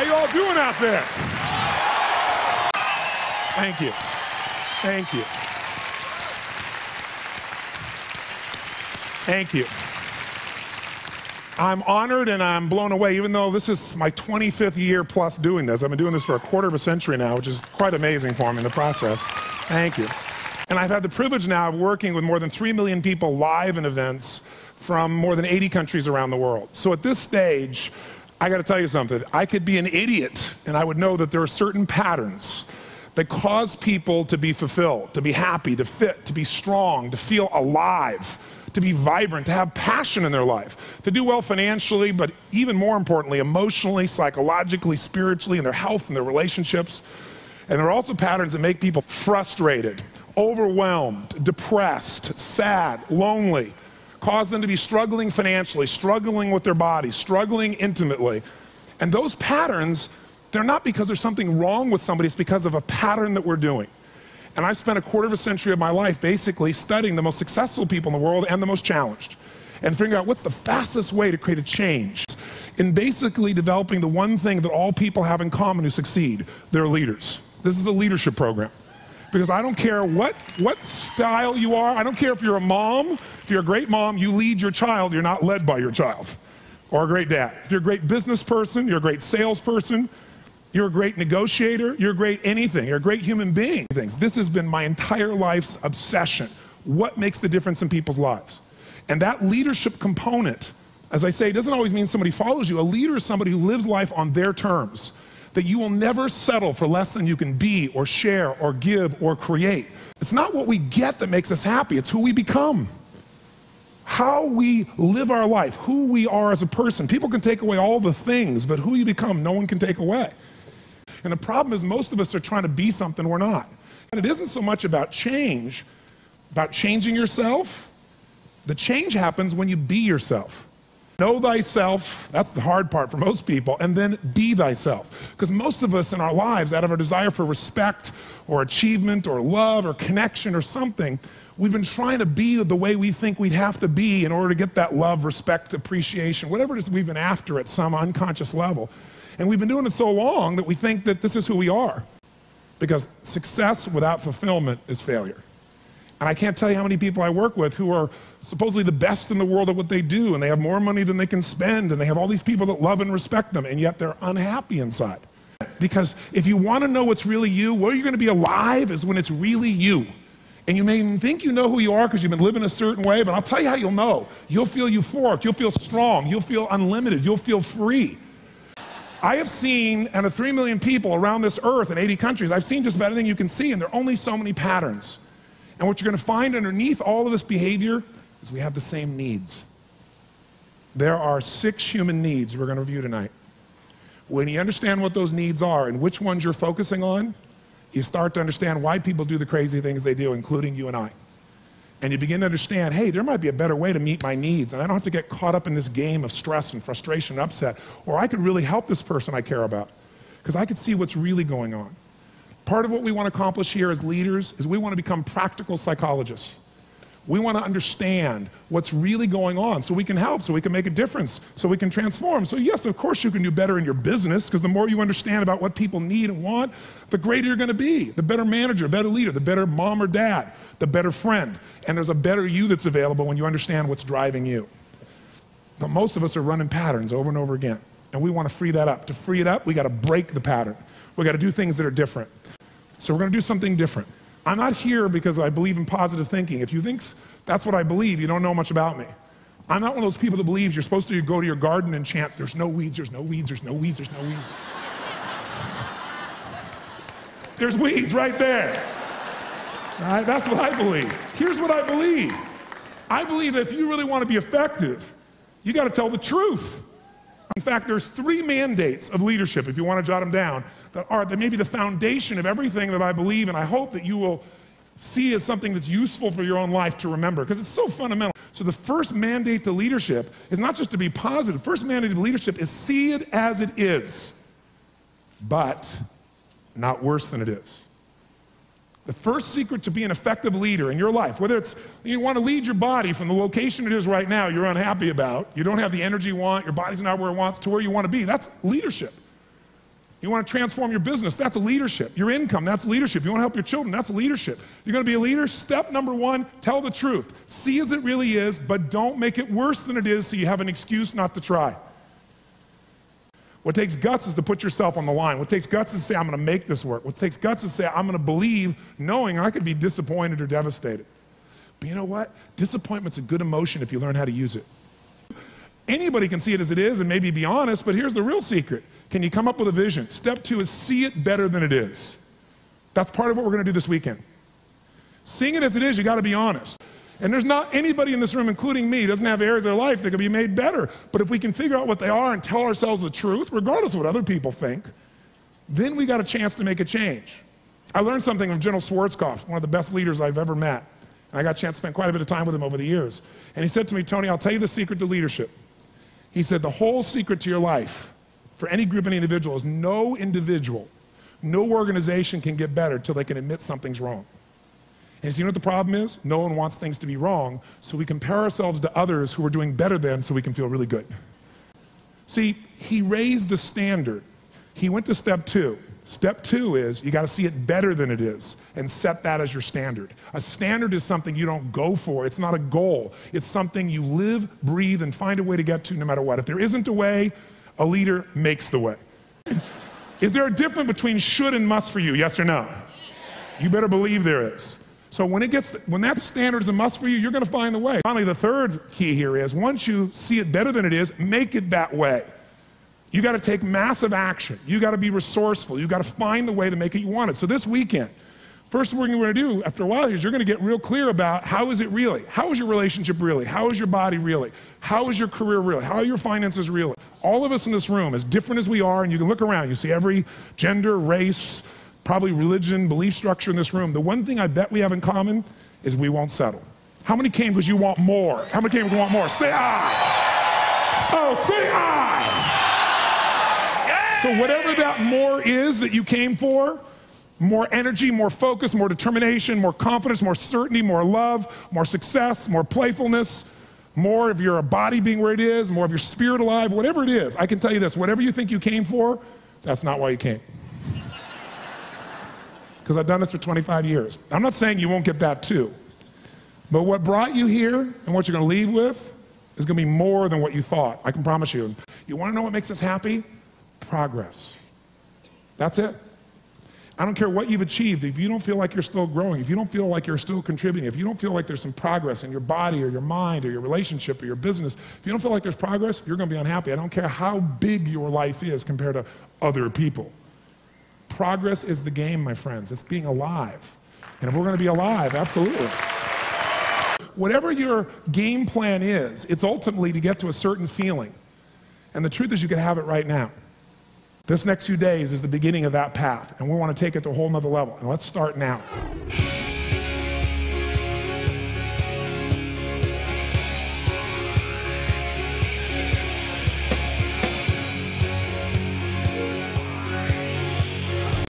you all doing out there? Thank you. Thank you. Thank you. I'm honored and I'm blown away, even though this is my 25th year plus doing this. I've been doing this for a quarter of a century now, which is quite amazing for me in the process. Thank you. And I've had the privilege now of working with more than 3 million people live in events from more than 80 countries around the world. So at this stage, I got to tell you something. I could be an idiot and I would know that there are certain patterns that cause people to be fulfilled, to be happy, to fit, to be strong, to feel alive, to be vibrant, to have passion in their life, to do well financially, but even more importantly, emotionally, psychologically, spiritually, in their health and their relationships. And there are also patterns that make people frustrated, overwhelmed, depressed, sad, lonely, cause them to be struggling financially, struggling with their body, struggling intimately. And those patterns, they're not because there's something wrong with somebody, it's because of a pattern that we're doing. And I've spent a quarter of a century of my life basically studying the most successful people in the world and the most challenged, and figuring out what's the fastest way to create a change in basically developing the one thing that all people have in common who succeed. They're leaders. This is a leadership program. Because I don't care what style you are, I don't care if you're a mom, if you're a great mom, you lead your child, you're not led by your child. Or a great dad. If you're a great business person, you're a great salesperson, you're a great negotiator, you're a great anything, you're a great human being. This has been my entire life's obsession. What makes the difference in people's lives? And that leadership component, as I say, doesn't always mean somebody follows you. A leader is somebody who lives life on their terms, that you will never settle for less than you can be or share or give or create. It's not what we get that makes us happy, it's who we become. How we live our life, who we are as a person. People can take away all the things, but who you become, no one can take away. And the problem is most of us are trying to be something we're not. And it isn't so much about change, about changing yourself. The change happens when you be yourself. Know thyself, that's the hard part for most people, and then be thyself. Because most of us in our lives, out of our desire for respect or achievement or love or connection or something, we've been trying to be the way we think we'd have to be in order to get that love, respect, appreciation, whatever it is we've been after at some unconscious level. And we've been doing it so long that we think that this is who we are. Because success without fulfillment is failure. And I can't tell you how many people I work with who are supposedly the best in the world at what they do, and they have more money than they can spend, and they have all these people that love and respect them, and yet they're unhappy inside. Because if you want to know what's really you, where you're going to be alive is when it's really you. And you may even think you know who you are because you've been living a certain way, but I'll tell you how you'll know. You'll feel euphoric, you'll feel strong, you'll feel unlimited, you'll feel free. I have seen, out of 3 million people around this earth in 80 countries, I've seen just about anything you can see, and there are only so many patterns. And what you're going to find underneath all of this behavior is we have the same needs. There are 6 human needs we're going to review tonight. When you understand what those needs are and which ones you're focusing on, you start to understand why people do the crazy things they do, including you and I. And you begin to understand, hey, there might be a better way to meet my needs, and I don't have to get caught up in this game of stress and frustration and upset, or I could really help this person I care about, because I could see what's really going on. Part of what we want to accomplish here as leaders is we want to become practical psychologists. We want to understand what's really going on so we can help, so we can make a difference, so we can transform. So yes, of course you can do better in your business, because the more you understand about what people need and want, the greater you're going to be. The better manager, better leader, the better mom or dad, the better friend. And there's a better you that's available when you understand what's driving you. But most of us are running patterns over and over again. And we want to free that up. To free it up, we got to break the pattern. We got to do things that are different. So we're going to do something different. I'm not here because I believe in positive thinking. If you think that's what I believe, you don't know much about me. I'm not one of those people that believes you're supposed to go to your garden and chant, there's no weeds, there's no weeds, there's no weeds, there's no weeds. There's weeds right there. All right, that's what I believe. Here's what I believe. I believe that if you really want to be effective, you got to tell the truth. In fact, there's 3 mandates of leadership, if you want to jot them down, that may be the foundation of everything that I believe, and I hope that you will see as something that's useful for your own life to remember, because it's so fundamental. So the first mandate to leadership is not just to be positive. The first mandate to leadership is see it as it is, but not worse than it is. The first secret to being an effective leader in your life, whether it's you want to lead your body from the location it is right now you're unhappy about, you don't have the energy you want, your body's not where it wants, to where you want to be, that's leadership. You want to transform your business, that's leadership. Your income, that's leadership. You want to help your children, that's leadership. You're going to be a leader, step number one, tell the truth. See as it really is, but don't make it worse than it is so you have an excuse not to try. What takes guts is to put yourself on the line. What takes guts is to say, I'm going to make this work. What takes guts is to say, I'm going to believe, knowing I could be disappointed or devastated. But you know what? Disappointment's a good emotion if you learn how to use it. Anybody can see it as it is and maybe be honest, but here's the real secret. Can you come up with a vision? Step two is see it better than it is. That's part of what we're going to do this weekend. Seeing it as it is, you got to be honest. And there's not anybody in this room, including me, doesn't have areas of their life that can be made better. But if we can figure out what they are and tell ourselves the truth, regardless of what other people think, then we got a chance to make a change. I learned something from General Schwarzkopf, one of the best leaders I've ever met. And I got a chance to spend quite a bit of time with him over the years. And he said to me, Tony, I'll tell you the secret to leadership. He said, the whole secret to your life, for any group, any individual, is no individual, no organization can get better till they can admit something's wrong. And so you know what the problem is? No one wants things to be wrong, so we compare ourselves to others who are doing better than so we can feel really good. See, he raised the standard. He went to step two. Step two is you got to see it better than it is and set that as your standard. A standard is something you don't go for. It's not a goal. It's something you live, breathe, and find a way to get to no matter what. If there isn't a way, a leader makes the way. Is there a difference between should and must for you? Yes or no? You better believe there is. So when that standard is a must for you, you're going to find the way. Finally, the third key here is once you see it better than it is, make it that way. You got to take massive action. You got to be resourceful. You got to find the way to make it you want it. So this weekend, first thing we're going to do after a while is you're going to get real clear about how is it really? How is your relationship really? How is your body really? How is your career really? How are your finances really? All of us in this room, as different as we are, and you can look around, you see every gender, race, probably religion, belief structure in this room. The one thing I bet we have in common is we won't settle. How many came because you want more? How many came because you want more? Say I. Oh, say I. So whatever that more is that you came for, more energy, more focus, more determination, more confidence, more certainty, more love, more success, more playfulness, more of your body being where it is, more of your spirit alive, whatever it is, I can tell you this, whatever you think you came for, that's not why you came. Because I've done this for 25 years. I'm not saying you won't get that too. But what brought you here and what you're going to leave with is going to be more than what you thought. I can promise you. You want to know what makes us happy? Progress. That's it. I don't care what you've achieved. If you don't feel like you're still growing, if you don't feel like you're still contributing, if you don't feel like there's some progress in your body or your mind or your relationship or your business, if you don't feel like there's progress, you're going to be unhappy. I don't care how big your life is compared to other people. Progress is the game, my friends. It's being alive. And if we're going to be alive, absolutely. Whatever your game plan is, it's ultimately to get to a certain feeling. And the truth is you can have it right now. This next few days is the beginning of that path, and we want to take it to a whole nother level. And let's start now.